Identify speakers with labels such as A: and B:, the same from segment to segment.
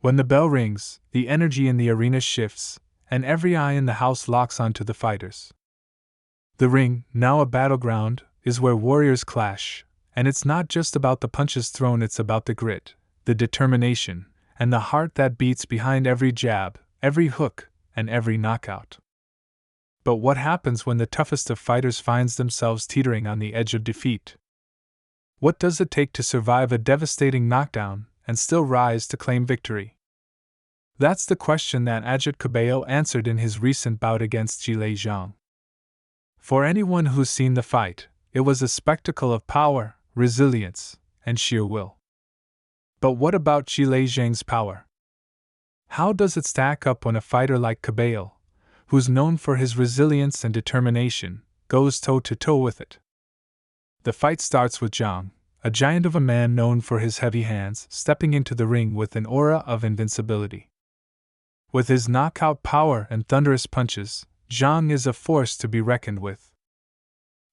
A: When the bell rings, the energy in the arena shifts, and every eye in the house locks onto the fighters. The ring, now a battleground, is where warriors clash, and it's not just about the punches thrown, it's about the grit, the determination, and the heart that beats behind every jab, every hook, and every knockout. But what happens when the toughest of fighters finds themselves teetering on the edge of defeat? What does it take to survive a devastating knockdown and still rise to claim victory? That's the question that Agit Kabayel answered in his recent bout against Zhang. For anyone who's seen the fight, it was a spectacle of power, resilience, and sheer will. But what about Zhang's power? How does it stack up when a fighter like Kabayel, who's known for his resilience and determination, goes toe-to-toe with it? The fight starts with Zhang, a giant of a man known for his heavy hands, stepping into the ring with an aura of invincibility. With his knockout power and thunderous punches, Zhang is a force to be reckoned with.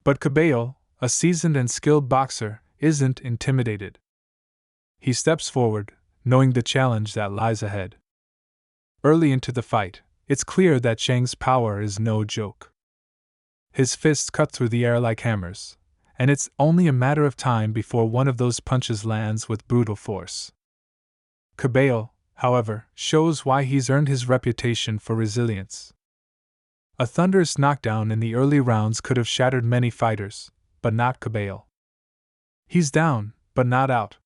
A: But Kabayel, a seasoned and skilled boxer, isn't intimidated. He steps forward, knowing the challenge that lies ahead. Early into the fight, it's clear that Zhang's power is no joke. His fists cut through the air like hammers, and it's only a matter of time before one of those punches lands with brutal force. Kabayel, however, shows why he's earned his reputation for resilience. A thunderous knockdown in the early rounds could have shattered many fighters, but not Kabayel. He's down, but not out.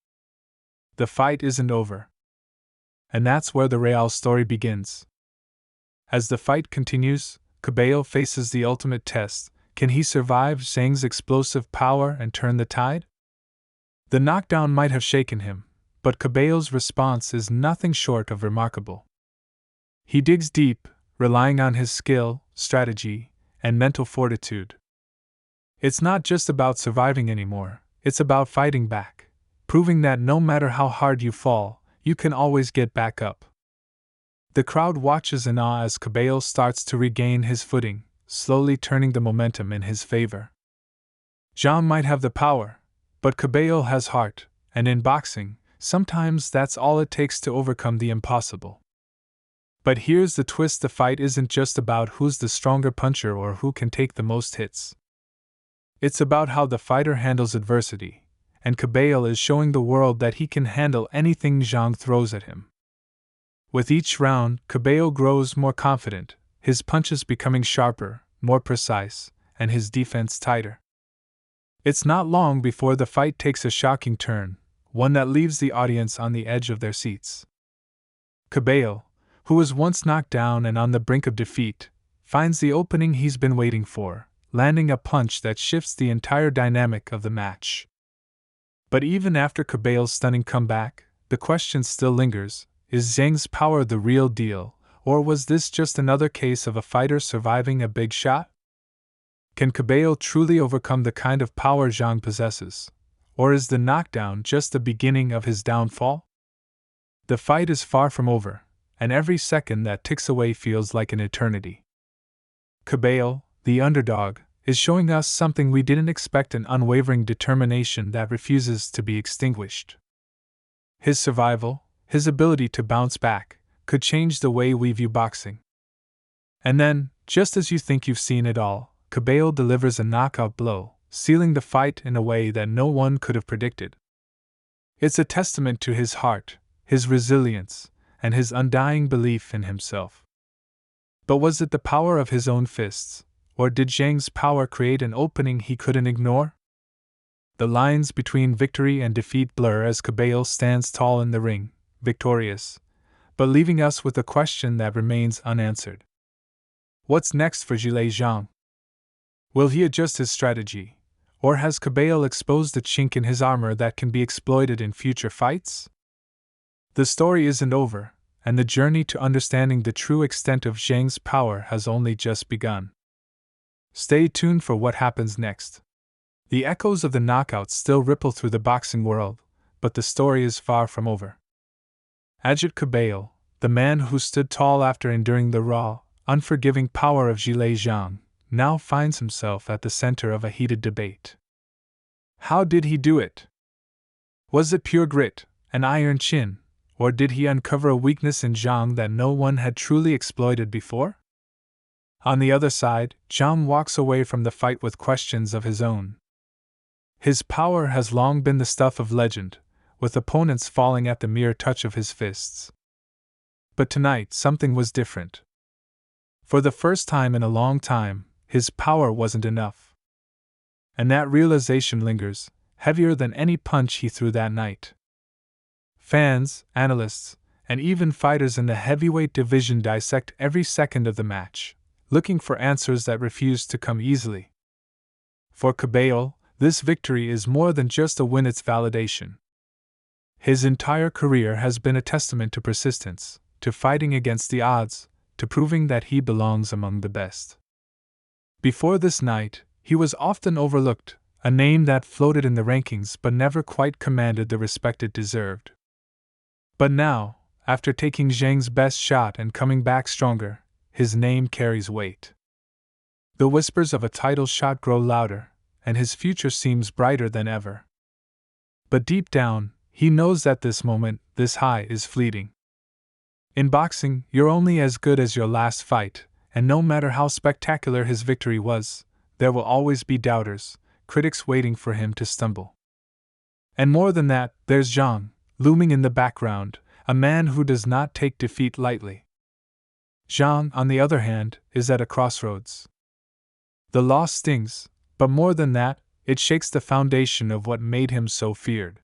A: The fight isn't over. And that's where the real story begins. As the fight continues, Kabayel faces the ultimate test. Can he survive Zhang's explosive power and turn the tide? The knockdown might have shaken him, but Kabayel's response is nothing short of remarkable. He digs deep, relying on his skill, strategy, and mental fortitude. It's not just about surviving anymore, it's about fighting back, proving that no matter how hard you fall, you can always get back up. The crowd watches in awe as Kabayel starts to regain his footing, slowly turning the momentum in his favor. Zhang might have the power, but Kabayel has heart, and in boxing, sometimes that's all it takes to overcome the impossible. But here's the twist: the fight isn't just about who's the stronger puncher or who can take the most hits. It's about how the fighter handles adversity, and Kabayel is showing the world that he can handle anything Zhang throws at him. With each round, Kabayel grows more confident, his punches becoming sharper, more precise, and his defense tighter. It's not long before the fight takes a shocking turn, one that leaves the audience on the edge of their seats. Kabayel, who was once knocked down and on the brink of defeat, finds the opening he's been waiting for, landing a punch that shifts the entire dynamic of the match. But even after Kabayel's stunning comeback, the question still lingers: is Zhang's power the real deal, or was this just another case of a fighter surviving a big shot? Can Kabayel truly overcome the kind of power Zhang possesses, or is the knockdown just the beginning of his downfall? The fight is far from over, and every second that ticks away feels like an eternity. Kabayel, the underdog, is showing us something we didn't expect: an unwavering determination that refuses to be extinguished. His survival, his ability to bounce back, could change the way we view boxing. And then, just as you think you've seen it all, Kabayel delivers a knockout blow, sealing the fight in a way that no one could have predicted. It's a testament to his heart, his resilience, and his undying belief in himself. But was it the power of his own fists, or did Zhang's power create an opening he couldn't ignore? The lines between victory and defeat blur as Kabayel stands tall in the ring, victorious, but leaving us with a question that remains unanswered. What's next for Zhang? Will he adjust his strategy, or has Kabayel exposed a chink in his armor that can be exploited in future fights? The story isn't over, and the journey to understanding the true extent of Zhang's power has only just begun. Stay tuned for what happens next. The echoes of the knockouts still ripple through the boxing world, but the story is far from over. Agit Kabayel, the man who stood tall after enduring the raw, unforgiving power of Zhang, now finds himself at the center of a heated debate. How did he do it? Was it pure grit, an iron chin, Or did he uncover a weakness in Zhang that no one had truly exploited before? On the other side, Zhang walks away from the fight with questions of his own. His power has long been the stuff of legend, with opponents falling at the mere touch of his fists. But tonight something was different. For the first time in a long time, his power wasn't enough. And that realization lingers, heavier than any punch he threw that night. Fans, analysts, and even fighters in the heavyweight division dissect every second of the match, looking for answers that refuse to come easily. For Kabayel, this victory is more than just a win, it's validation. His entire career has been a testament to persistence, to fighting against the odds, to proving that he belongs among the best. Before this night, he was often overlooked, a name that floated in the rankings but never quite commanded the respect it deserved. But now, after taking Zhang's best shot and coming back stronger, his name carries weight. The whispers of a title shot grow louder, and his future seems brighter than ever. But deep down, he knows that this moment, this high, is fleeting. In boxing, you're only as good as your last fight, and no matter how spectacular his victory was, there will always be doubters, critics waiting for him to stumble. And more than that, there's Zhang, looming in the background, a man who does not take defeat lightly. Zhang, on the other hand, is at a crossroads. The loss stings, but more than that, it shakes the foundation of what made him so feared.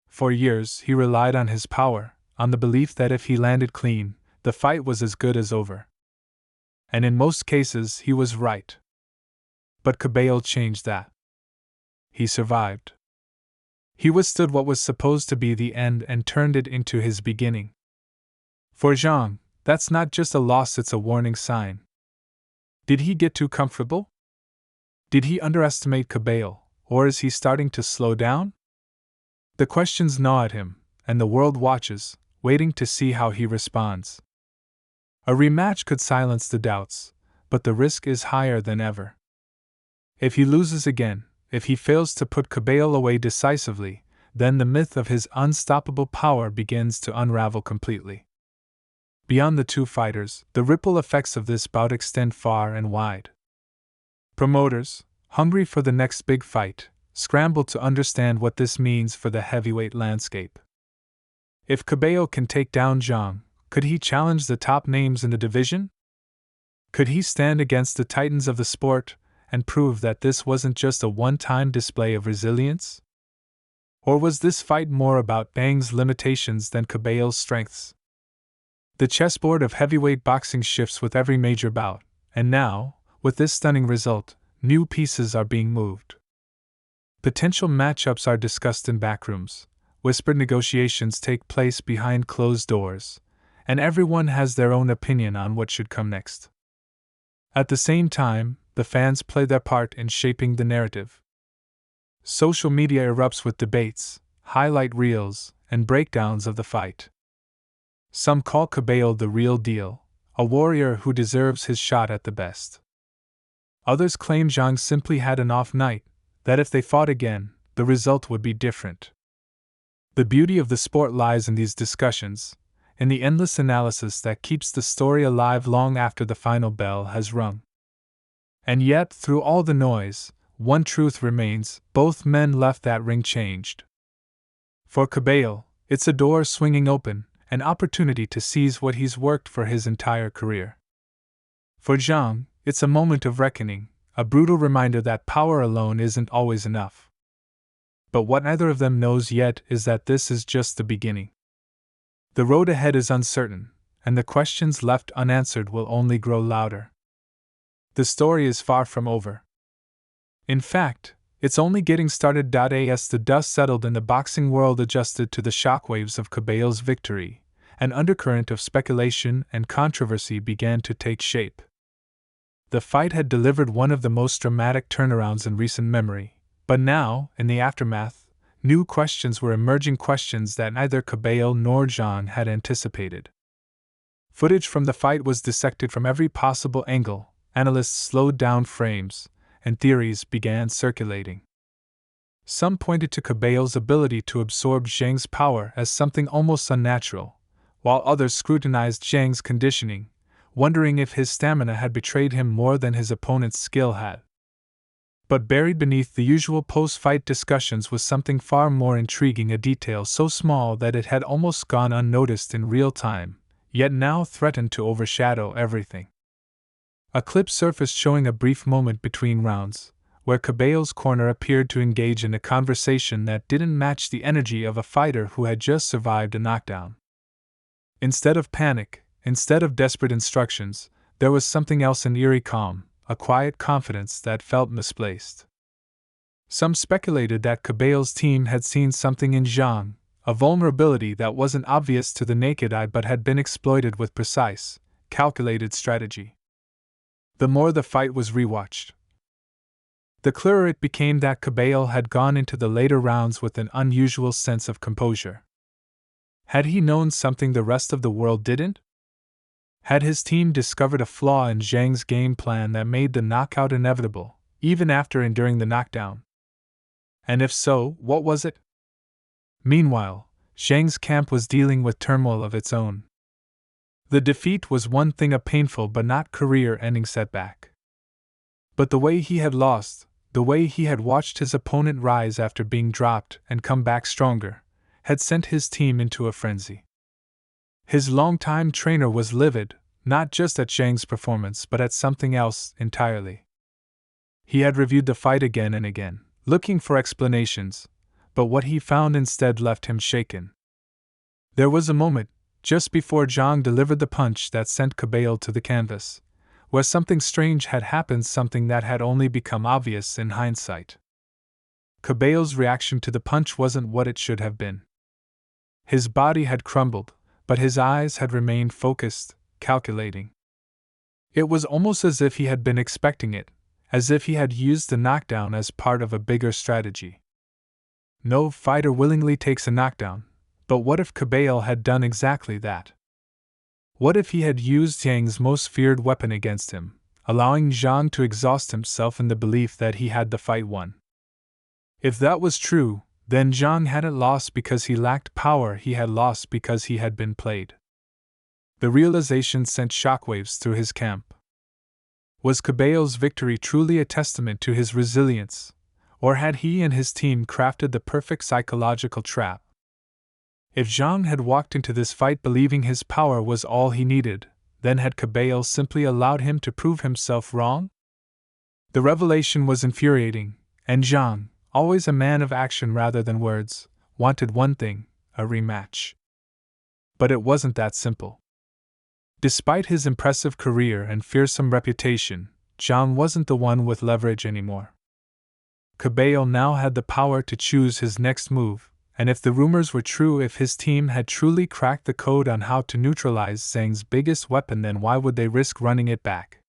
A: For years, he relied on his power, on the belief that if he landed clean, the fight was as good as over. And in most cases, he was right. But Kabayel changed that. He survived. He withstood what was supposed to be the end and turned it into his beginning. For Zhang, that's not just a loss, it's a warning sign. Did he get too comfortable? Did he underestimate Kabayel, or is he starting to slow down? The questions gnaw at him, and the world watches, waiting to see how he responds. A rematch could silence the doubts, but the risk is higher than ever. If he loses again, if he fails to put Kabayel away decisively, then the myth of his unstoppable power begins to unravel completely. Beyond the two fighters, the ripple effects of this bout extend far and wide. Promoters, hungry for the next big fight, scramble to understand what this means for the heavyweight landscape. If Kabayel can take down Zhang, could he challenge the top names in the division? Could he stand against the titans of the sport and prove that this wasn't just a one-time display of resilience? Or was this fight more about Zhang's limitations than Kabayel's strengths? The chessboard of heavyweight boxing shifts with every major bout, and now, with this stunning result, new pieces are being moved. Potential matchups are discussed in backrooms, whispered negotiations take place behind closed doors, and everyone has their own opinion on what should come next. At the same time, the fans play their part in shaping the narrative. Social media erupts with debates, highlight reels, and breakdowns of the fight. Some call Kabayel the real deal, a warrior who deserves his shot at the best. Others claim Zhang simply had an off night, that if they fought again, the result would be different. The beauty of the sport lies in these discussions, in the endless analysis that keeps the story alive long after the final bell has rung. And yet, through all the noise, one truth remains: both men left that ring changed. For Kabayel, it's a door swinging open, an opportunity to seize what he's worked for his entire career. For Zhang, it's a moment of reckoning, a brutal reminder that power alone isn't always enough. But what neither of them knows yet is that this is just the beginning. The road ahead is uncertain, and the questions left unanswered will only grow louder. The story is far from over. In fact, it's only getting started. As the dust settled and the boxing world adjusted to the shockwaves of Kabayel's victory, an undercurrent of speculation and controversy began to take shape. The fight had delivered one of the most dramatic turnarounds in recent memory, but now, in the aftermath, new questions were emerging, questions that neither Kabayel nor Zhang had anticipated. Footage from the fight was dissected from every possible angle, analysts slowed down frames, and theories began circulating. Some pointed to Kabayel's ability to absorb Zhang's power as something almost unnatural, while others scrutinized Zhang's conditioning, wondering if his stamina had betrayed him more than his opponent's skill had. But buried beneath the usual post-fight discussions was something far more intriguing, a detail so small that it had almost gone unnoticed in real time, yet now threatened to overshadow everything. A clip surfaced showing a brief moment between rounds, where Kabayel's corner appeared to engage in a conversation that didn't match the energy of a fighter who had just survived a knockdown. Instead of panic, instead of desperate instructions, there was something else, an eerie calm, a quiet confidence that felt misplaced. Some speculated that Kabayel's team had seen something in Zhang, a vulnerability that wasn't obvious to the naked eye but had been exploited with precise, calculated strategy. The more the fight was rewatched, the clearer it became that Kabayel had gone into the later rounds with an unusual sense of composure. Had he known something the rest of the world didn't? Had his team discovered a flaw in Zhang's game plan that made the knockout inevitable, even after enduring the knockdown? And if so, what was it? Meanwhile, Zhang's camp was dealing with turmoil of its own. The defeat was one thing, a painful but not career-ending setback. But the way he had lost, the way he had watched his opponent rise after being dropped and come back stronger, had sent his team into a frenzy. His longtime trainer was livid, not just at Zhang's performance but at something else entirely. He had reviewed the fight again and again, looking for explanations, but what he found instead left him shaken. There was a moment, just before Zhang delivered the punch that sent Kabayel to the canvas, where something strange had happened, something that had only become obvious in hindsight. Kabayel's reaction to the punch wasn't what it should have been. His body had crumbled, but his eyes had remained focused, calculating. It was almost as if he had been expecting it, as if he had used the knockdown as part of a bigger strategy. No fighter willingly takes a knockdown, but what if Kabayel had done exactly that? What if he had used Zhang's most feared weapon against him, allowing Zhang to exhaust himself in the belief that he had the fight won? If that was true, then Zhang hadn't lost because he lacked power, he had lost because he had been played. The realization sent shockwaves through his camp. Was Kabayel's victory truly a testament to his resilience, or had he and his team crafted the perfect psychological trap? If Zhang had walked into this fight believing his power was all he needed, then had Kabayel simply allowed him to prove himself wrong? The revelation was infuriating, and Zhang, always a man of action rather than words, wanted one thing: a rematch. But it wasn't that simple. Despite his impressive career and fearsome reputation, Zhang wasn't the one with leverage anymore. Kabayel now had the power to choose his next move, and if the rumors were true, if his team had truly cracked the code on how to neutralize Zhang's biggest weapon, then why would they risk running it back?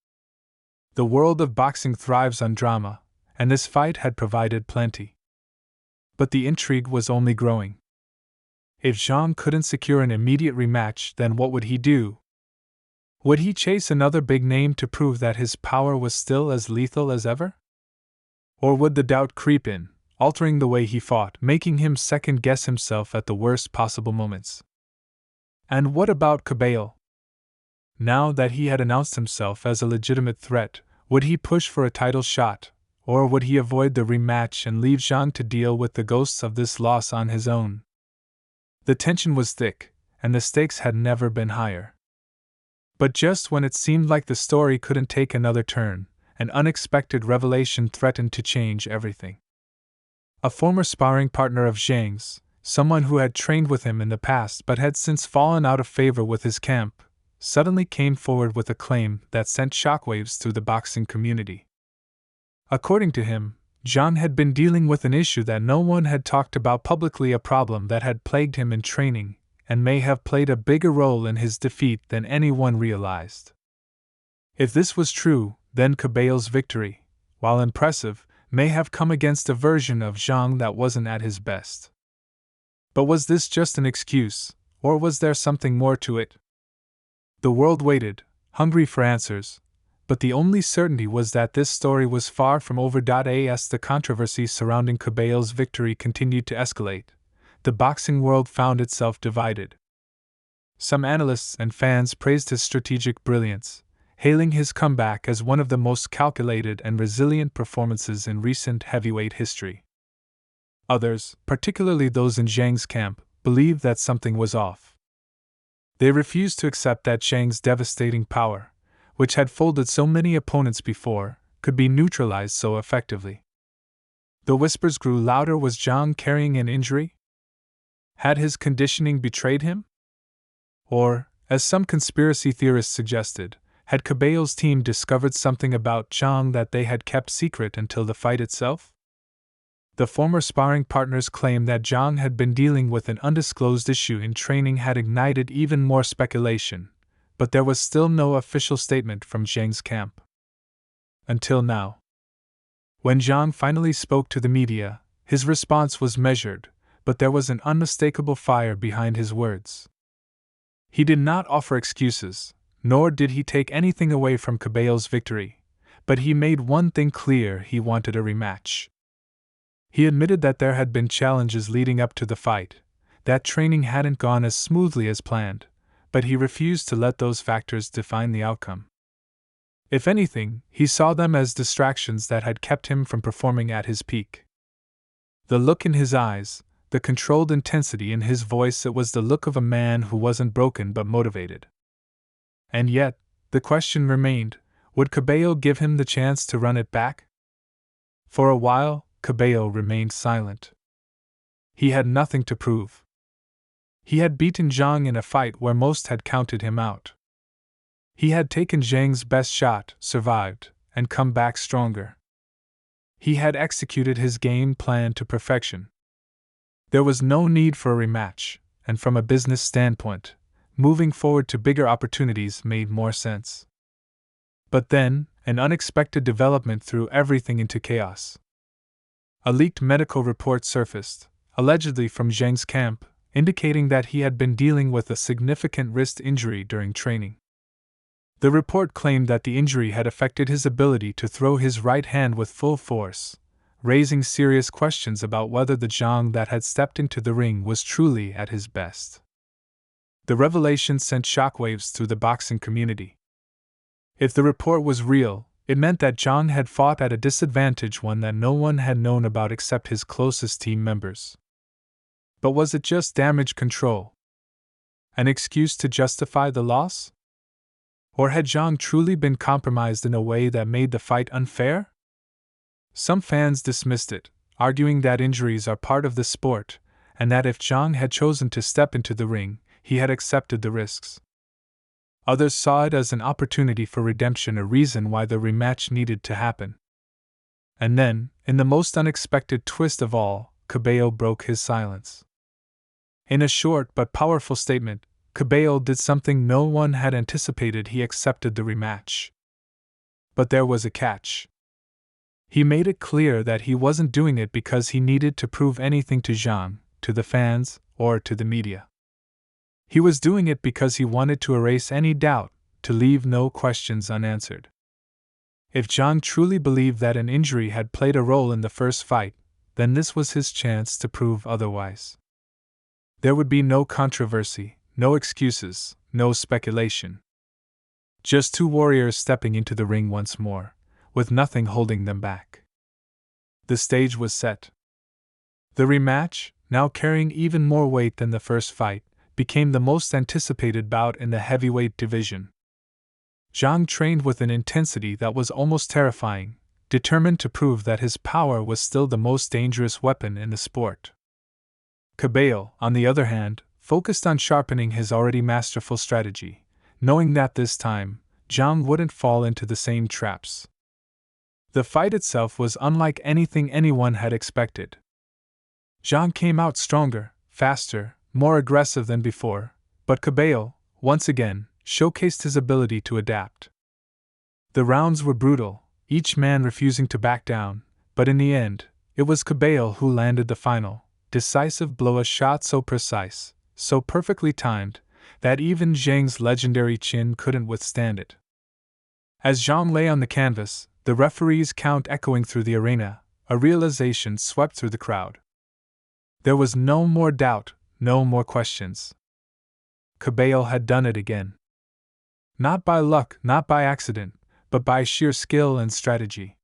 A: The world of boxing thrives on drama, and this fight had provided plenty. But the intrigue was only growing. If Zhang couldn't secure an immediate rematch, then what would he do? Would he chase another big name to prove that his power was still as lethal as ever? Or would the doubt creep in, altering the way he fought, making him second-guess himself at the worst possible moments? And what about Kabayel? Now that he had announced himself as a legitimate threat, would he push for a title shot? Or would he avoid the rematch and leave Zhang to deal with the ghosts of this loss on his own? The tension was thick, and the stakes had never been higher. But just when it seemed like the story couldn't take another turn, an unexpected revelation threatened to change everything. A former sparring partner of Zhang's, someone who had trained with him in the past but had since fallen out of favor with his camp, suddenly came forward with a claim that sent shockwaves through the boxing community. According to him, Zhang had been dealing with an issue that no one had talked about publicly, a problem that had plagued him in training, and may have played a bigger role in his defeat than anyone realized. If this was true, then Kabayel's victory, while impressive, may have come against a version of Zhang that wasn't at his best. But was this just an excuse, or was there something more to it? The world waited, hungry for answers, but the only certainty was that this story was far from over. As the controversy surrounding Kabayel's victory continued to escalate, the boxing world found itself divided. Some analysts and fans praised his strategic brilliance, hailing his comeback as one of the most calculated and resilient performances in recent heavyweight history. Others, particularly those in Zhang's camp, believed that something was off. They refused to accept that Zhang's devastating power, which had folded so many opponents before, could be neutralized so effectively. The whispers grew louder. Was Zhang carrying an injury? Had his conditioning betrayed him? Or, as some conspiracy theorists suggested, had Kabayel's team discovered something about Zhang that they had kept secret until the fight itself? The former sparring partners claimed that Zhang had been dealing with an undisclosed issue in training had ignited even more speculation, but there was still no official statement from Zhang's camp. Until now. When Zhang finally spoke to the media, his response was measured, but there was an unmistakable fire behind his words. He did not offer excuses, nor did he take anything away from Kabayel's victory, but he made one thing clear: he wanted a rematch. He admitted that there had been challenges leading up to the fight, that training hadn't gone as smoothly as planned, but he refused to let those factors define the outcome. If anything, he saw them as distractions that had kept him from performing at his peak. The look in his eyes, the controlled intensity in his voice, it was the look of a man who wasn't broken but motivated. And yet, the question remained, would Kabayel give him the chance to run it back? For a while, Kabayel remained silent. He had nothing to prove. He had beaten Zhang in a fight where most had counted him out. He had taken Zhang's best shot, survived, and come back stronger. He had executed his game plan to perfection. There was no need for a rematch, and from a business standpoint, moving forward to bigger opportunities made more sense. But then, an unexpected development threw everything into chaos. A leaked medical report surfaced, allegedly from Zhang's camp, indicating that he had been dealing with a significant wrist injury during training. The report claimed that the injury had affected his ability to throw his right hand with full force, raising serious questions about whether the Zhang that had stepped into the ring was truly at his best. The revelation sent shockwaves through the boxing community. If the report was real, it meant that Zhang had fought at a disadvantage, one that no one had known about except his closest team members. But was it just damage control? An excuse to justify the loss? Or had Zhang truly been compromised in a way that made the fight unfair? Some fans dismissed it, arguing that injuries are part of the sport, and that if Zhang had chosen to step into the ring, he had accepted the risks. Others saw it as an opportunity for redemption, a reason why the rematch needed to happen. And then, in the most unexpected twist of all, Kabayel broke his silence. In a short but powerful statement, Kabayel did something no one had anticipated: he accepted the rematch. But there was a catch. He made it clear that he wasn't doing it because he needed to prove anything to Zhang, to the fans, or to the media. He was doing it because he wanted to erase any doubt, to leave no questions unanswered. If Zhang truly believed that an injury had played a role in the first fight, then this was his chance to prove otherwise. There would be no controversy, no excuses, no speculation. Just two warriors stepping into the ring once more, with nothing holding them back. The stage was set. The rematch, now carrying even more weight than the first fight, became the most anticipated bout in the heavyweight division. Zhang trained with an intensity that was almost terrifying, determined to prove that his power was still the most dangerous weapon in the sport. Kabayel, on the other hand, focused on sharpening his already masterful strategy, knowing that this time, Zhang wouldn't fall into the same traps. The fight itself was unlike anything anyone had expected. Zhang came out stronger, faster, more aggressive than before, but Kabayel, once again, showcased his ability to adapt. The rounds were brutal, each man refusing to back down, but in the end, it was Kabayel who landed the final, decisive blow, a shot so precise, so perfectly timed, that even Zhang's legendary chin couldn't withstand it. As Zhang lay on the canvas, the referee's count echoing through the arena, a realization swept through the crowd. There was no more doubt, no more questions. Kabayel had done it again. Not by luck, not by accident, but by sheer skill and strategy.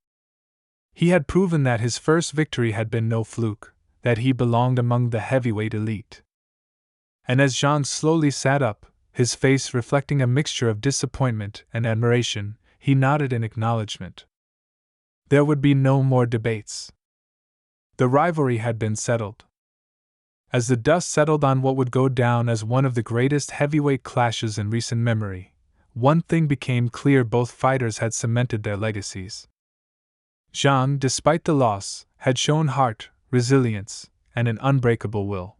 A: He had proven that his first victory had been no fluke, that he belonged among the heavyweight elite. And as Zhang slowly sat up, his face reflecting a mixture of disappointment and admiration, he nodded in acknowledgement. There would be no more debates. The rivalry had been settled. As the dust settled on what would go down as one of the greatest heavyweight clashes in recent memory, one thing became clear: both fighters had cemented their legacies. Zhang, despite the loss, had shown heart, resilience, and an unbreakable will.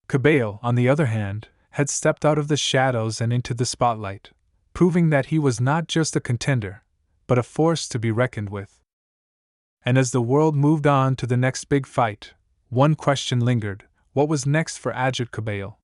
A: Kabayel, on the other hand, had stepped out of the shadows and into the spotlight, proving that he was not just a contender, but a force to be reckoned with. And as the world moved on to the next big fight, one question lingered: what was next for Agit Kabayel?